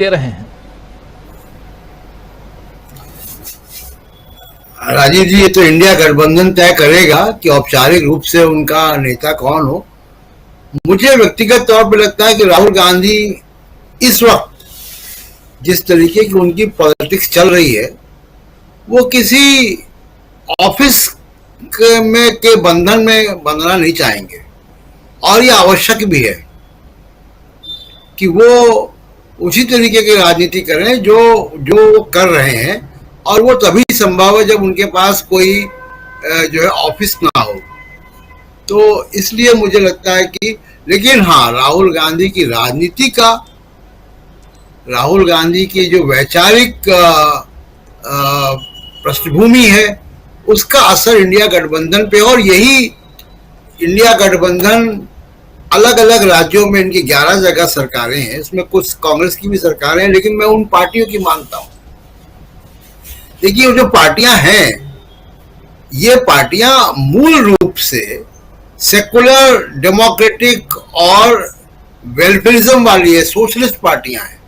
दे रहे हैं? राजीव जी, ये तो इंडिया गठबंधन तय करेगा कि औपचारिक रूप से उनका नेता कौन हो। मुझे व्यक्तिगत तौर पर लगता है कि राहुल गांधी इस वक्त जिस तरीके की उनकी पॉलिटिक्स चल रही है, वो किसी ऑफिस के बंधन में बंधना नहीं चाहेंगे, और ये आवश्यक भी है कि वो उसी तरीके की राजनीति करें जो वो कर रहे हैं, और वो तभी संभव है जब उनके पास कोई जो है ऑफिस ना हो। तो इसलिए मुझे लगता है कि, लेकिन हाँ, राहुल गांधी की जो वैचारिक पृष्ठभूमि है, उसका असर इंडिया गठबंधन पे, और यही इंडिया गठबंधन अलग अलग राज्यों में, इनकी 11 जगह सरकारें हैं, इसमें कुछ कांग्रेस की भी सरकारें हैं, लेकिन मैं उन पार्टियों की मानता हूं। देखिए, जो पार्टियां हैं, ये पार्टियां मूल रूप से सेकुलर, डेमोक्रेटिक और वेलफेयरिज्म वाली है, सोशलिस्ट पार्टियां हैं।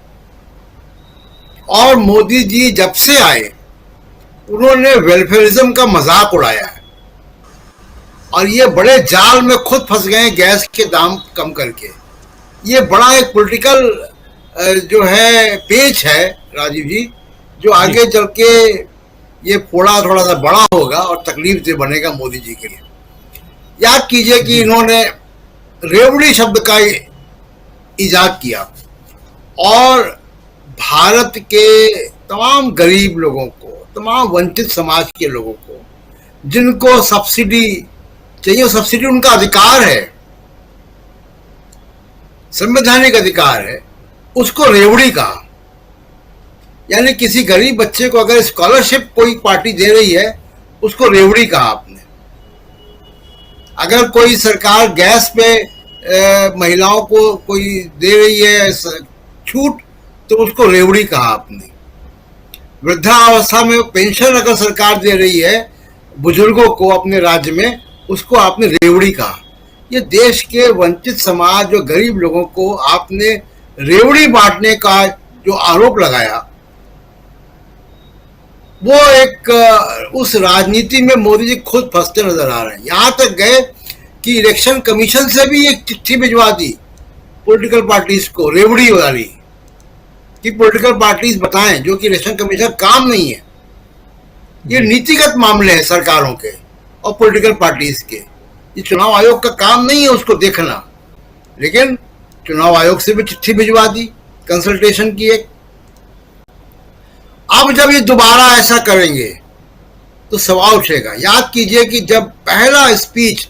और मोदी जी जब से आए, उन्होंने वेलफेयरिज्म का मजाक उड़ाया है, और ये बड़े जाल में खुद फंस गए, गैस के दाम कम करके। ये बड़ा एक पॉलिटिकल जो है पेच है राजीव जी, जो आगे चल के ये फोड़ा थोड़ा सा बड़ा होगा और तकलीफ से बनेगा मोदी जी के लिए। याद कीजिए कि इन्होंने रेवड़ी शब्द का इजाद किया, और भारत के तमाम गरीब लोगों को, तमाम वंचित समाज के लोगों को, जिनको सब्सिडी चाहिए, सब्सिडी उनका अधिकार है, संवैधानिक अधिकार है, उसको रेवड़ी कहा। यानी किसी गरीब बच्चे को अगर स्कॉलरशिप कोई पार्टी दे रही है, उसको रेवड़ी कहा आपने। अगर कोई सरकार गैस पे महिलाओं को कोई दे रही है छूट, तो उसको रेवड़ी कहा आपने। वृद्धावस्था में पेंशन अगर सरकार दे रही है बुजुर्गों को अपने राज्य में, उसको आपने रेवड़ी कहा। ये देश के वंचित समाज, जो गरीब लोगों को आपने रेवड़ी बांटने का जो आरोप लगाया, वो एक उस राजनीति में मोदी जी खुद फंसते नजर आ रहे हैं। यहां तक गए कि इलेक्शन कमीशन से भी एक चिट्ठी भिजवा दी पॉलिटिकल पार्टीज को, रेवड़ी वाली, कि पॉलिटिकल पार्टीज बताएं, जो कि इलेक्शन कमीशन काम नहीं है। ये नीतिगत मामले हैं सरकारों के और पॉलिटिकल पार्टीज के। ये चुनाव आयोग का काम नहीं है उसको देखना, लेकिन चुनाव आयोग से भी चिट्ठी भिजवा दी कंसल्टेशन की एक। अब जब ये दोबारा ऐसा करेंगे तो सवाल उठेगा। याद कीजिए कि जब पहला स्पीच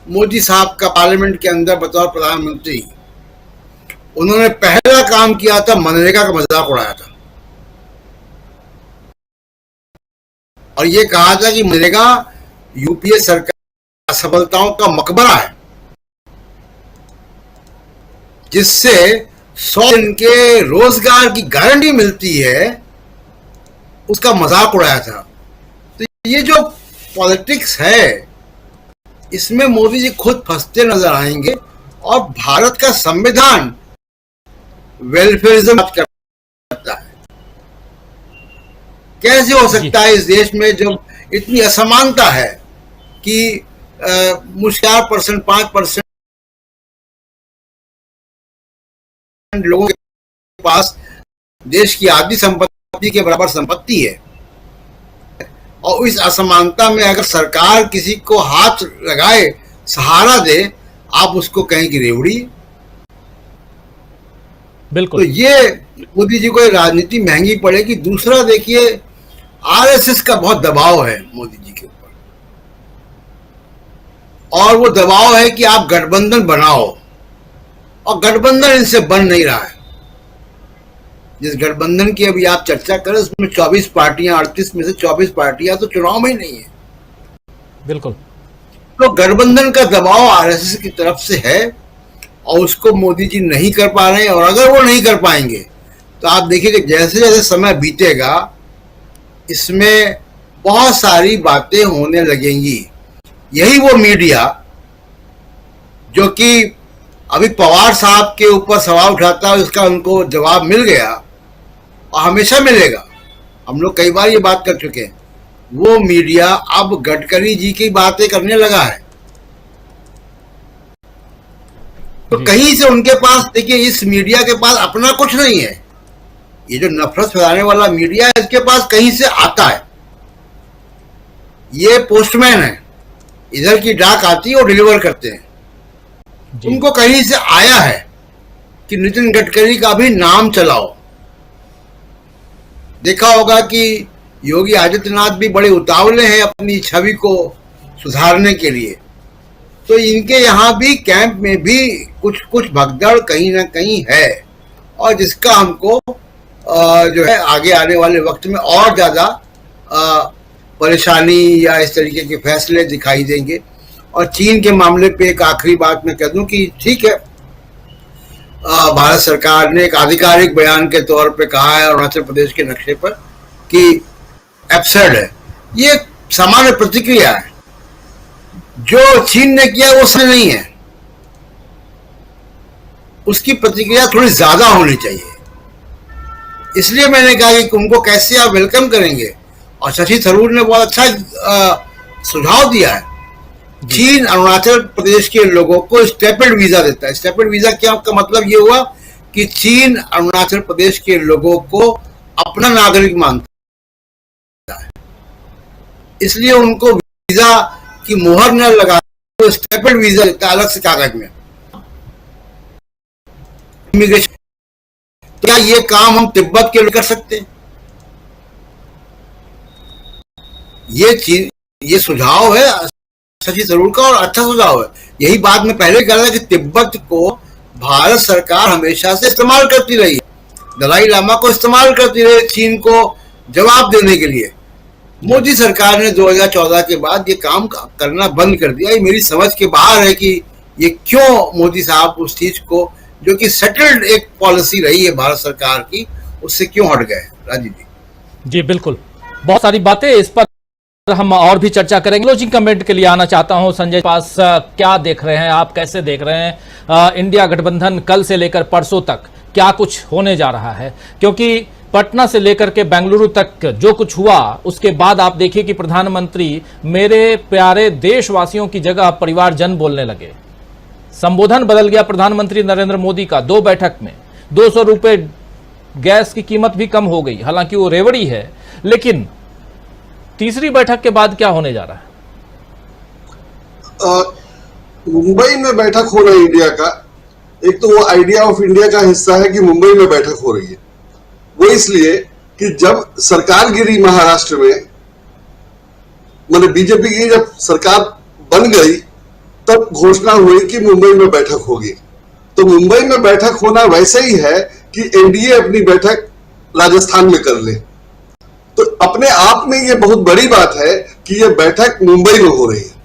मोदी साहब का पार्लियामेंट के अंदर बतौर प्रधानमंत्री, उन्होंने पहला काम किया था, मनरेगा का मजाक उड़ाया था, और ये कहा था कि मनरेगा यूपीए सरकार असफलताओं का मकबरा है, जिससे 100 दिन के रोजगार की गारंटी मिलती है, उसका मजाक उड़ाया था। तो ये जो पॉलिटिक्स है, इसमें मोदी जी खुद फंसते नजर आएंगे, और भारत का संविधान वेलफेयरिज्म करता है। कैसे हो सकता है इस देश में जब इतनी असमानता है कि मुश्किल 4%, 5% लोगों के पास देश की आधी संपत्ति के बराबर संपत्ति है, और इस असमानता में अगर सरकार किसी को हाथ लगाए, सहारा दे, आप उसको कहें कि रेवड़ी। बिल्कुल। तो ये मोदी जी को राजनीति महंगी पड़ेगी। दूसरा देखिए, आरएसएस का बहुत दबाव है मोदी जी के ऊपर, और वो दबाव है कि आप गठबंधन बनाओ, और गठबंधन इनसे बन नहीं रहा है। जिस गठबंधन की अभी आप चर्चा करें, उसमें 24 पार्टियां, 38 में से 24 पार्टियां तो चुनाव में ही नहीं है। बिल्कुल। तो गठबंधन का दबाव आरएसएस की तरफ से है, और उसको मोदी जी नहीं कर पा रहे हैं। और अगर वो नहीं कर पाएंगे तो आप देखिए कि जैसे जैसे समय बीतेगा, इसमें बहुत सारी बातें होने लगेंगी। यही वो मीडिया जो कि अभी पवार साहब के ऊपर सवाल उठाता है, उसका उनको जवाब मिल गया, और हमेशा मिलेगा। हम लोग कई बार ये बात कर चुके हैं। वो मीडिया अब गडकरी जी की बातें करने लगा है, तो कहीं से उनके पास, देखिए इस मीडिया के पास अपना कुछ नहीं है। ये जो नफरत फैलाने वाला मीडिया है, इसके पास कहीं से आता है। ये पोस्टमैन है, इधर की डाक आती है और डिलीवर करते हैं। उनको कहीं से आया है कि नितिन गडकरी का भी नाम चलाओ। देखा होगा कि योगी आदित्यनाथ भी बड़े उतावले हैं अपनी छवि को सुधारने के लिए, तो इनके यहाँ भी कैंप में भी कुछ कुछ भगदड़ कहीं ना कहीं है, और जिसका हमको जो है आगे आने वाले वक्त में और ज्यादा परेशानी या इस तरीके के फैसले दिखाई देंगे। और चीन के मामले पे एक आखिरी बात मैं कह दूं कि ठीक है, भारत सरकार ने एक आधिकारिक बयान के तौर पे कहा है अरुणाचल प्रदेश के नक्शे पर कि एब्सर्ड है। ये सामान्य प्रतिक्रिया है। जो चीन ने किया वो सही नहीं है, उसकी प्रतिक्रिया थोड़ी ज्यादा होनी चाहिए। इसलिए मैंने कहा कि उनको कैसे आप वेलकम करेंगे, और शशि थरूर ने बहुत अच्छा सुझाव दिया है। चीन अरुणाचल प्रदेश के लोगों को स्टेपल्ड वीजा देता है। स्टेपल्ड वीजा क्या का मतलब ये हुआ कि चीन अरुणाचल प्रदेश के लोगों को अपना नागरिक मानता है, इसलिए उनको वीजा की मोहर न लगा, तो स्टेपल्ड वीजा देता है अलग से कागज में। इमिग्रेशन, क्या ये काम हम तिब्बत के लिए कर सकते हैं? ये सुझाव है शशि थरूर का, और अच्छा सुझाव है। यही बात मैं पहले कह रहा था कि तिब्बत को भारत सरकार हमेशा से इस्तेमाल करती रही है। दलाई लामा को इस्तेमाल करती रही चीन को जवाब देने के लिए। मोदी सरकार ने 2014 के बाद ये काम करना बंद कर दिया। ये मेरी समझ के बाहर है कि ये क्यों मोदी साहब उस चीज को, जो कि सेटल्ड एक पॉलिसी रही है भारत सरकार की, उससे क्यों हट गए। राजीव जी। जी बिल्कुल, बहुत सारी बातें इस पर हम और भी चर्चा करेंगे। क्लोजिंग कमेंट के लिए आना चाहता हूं संजय पास, क्या देख रहे हैं आप, कैसे देख रहे हैं इंडिया गठबंधन कल से लेकर परसों तक क्या कुछ होने जा रहा है? क्योंकि पटना से लेकर के बेंगलुरु तक जो कुछ हुआ, उसके बाद आप देखिए कि प्रधानमंत्री मेरे प्यारे देशवासियों की जगह परिवारजन बोलने लगे। संबोधन बदल गया प्रधानमंत्री नरेंद्र मोदी का। 2 बैठक में 200 रुपए गैस की कीमत भी कम हो गई, हालांकि वो रेवड़ी है। लेकिन तीसरी बैठक के बाद क्या होने जा रहा है? मुंबई में बैठक हो रही है इंडिया का। एक तो वो आइडिया ऑफ इंडिया का हिस्सा है कि मुंबई में बैठक हो रही है। वो इसलिए कि जब सरकार गिरी महाराष्ट्र में, मतलब बीजेपी की जब सरकार बन गई, तब घोषणा हुई कि मुंबई में बैठक होगी। तो मुंबई में बैठक होना वैसे ही है कि एनडीए अपनी बैठक राजस्थान में कर ले। तो अपने आप में ये बहुत बड़ी बात है कि ये बैठक मुंबई में हो रही है।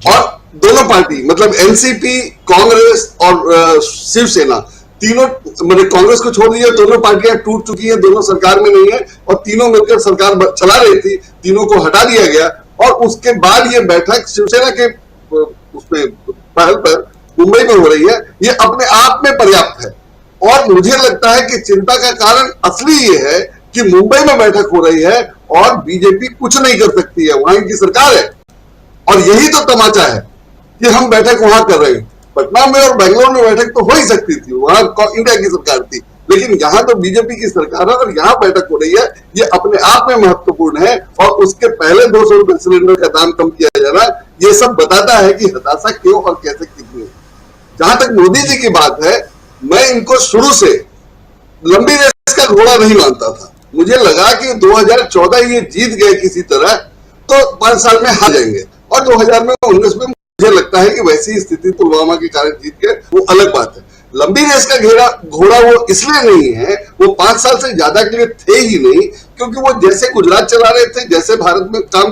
और दोनों पार्टी, मतलब एनसीपी, कांग्रेस और शिवसेना, तीनों, मतलब कांग्रेस को छोड़ दिया, दोनों पार्टियां टूट चुकी हैं, दोनों सरकार में नहीं है, और तीनों मिलकर सरकार चला रही थी। तीनों को हटा दिया गया, और उसके बाद ये बैठक शिवसेना के उसमें पहल पर मुंबई में हो रही है। ये अपने आप में पर्याप्त है। और मुझे लगता है कि चिंता का कारण असली ये है कि मुंबई में बैठक हो रही है और बीजेपी कुछ नहीं कर सकती है, वहां की सरकार है। और यही तो तमाचा है कि हम बैठक वहां कर रहे हैं। पटना में और बेंगलोर में बैठक तो हो ही सकती थी, वहां इंडिया की सरकार थी, लेकिन यहां तो बीजेपी की सरकार है और यहां बैठक हो रही है। ये अपने आप में महत्वपूर्ण है। और उसके पहले 200 रुपए सिलेंडर का दाम कम किया जाना, ये सब बताता है कि हताशा क्यों और कैसे कितनी। जहां तक मोदी जी की बात है, मैं इनको शुरू से लंबी रेस का घोड़ा नहीं मानता था। मुझे लगा कि 2014 ये जीत गए किसी तरह तो 5 साल में हार जाएंगे, और 2019 में मुझे लगता है कि वैसी स्थिति पुलवामा के कारण जीत गए, वो अलग बात है। लंबी रेस का घोड़ा वो इसलिए नहीं है, वो 5 साल से ज्यादा के लिए थे ही नहीं, क्योंकि वो जैसे गुजरात चला रहे थे, जैसे भारत में काम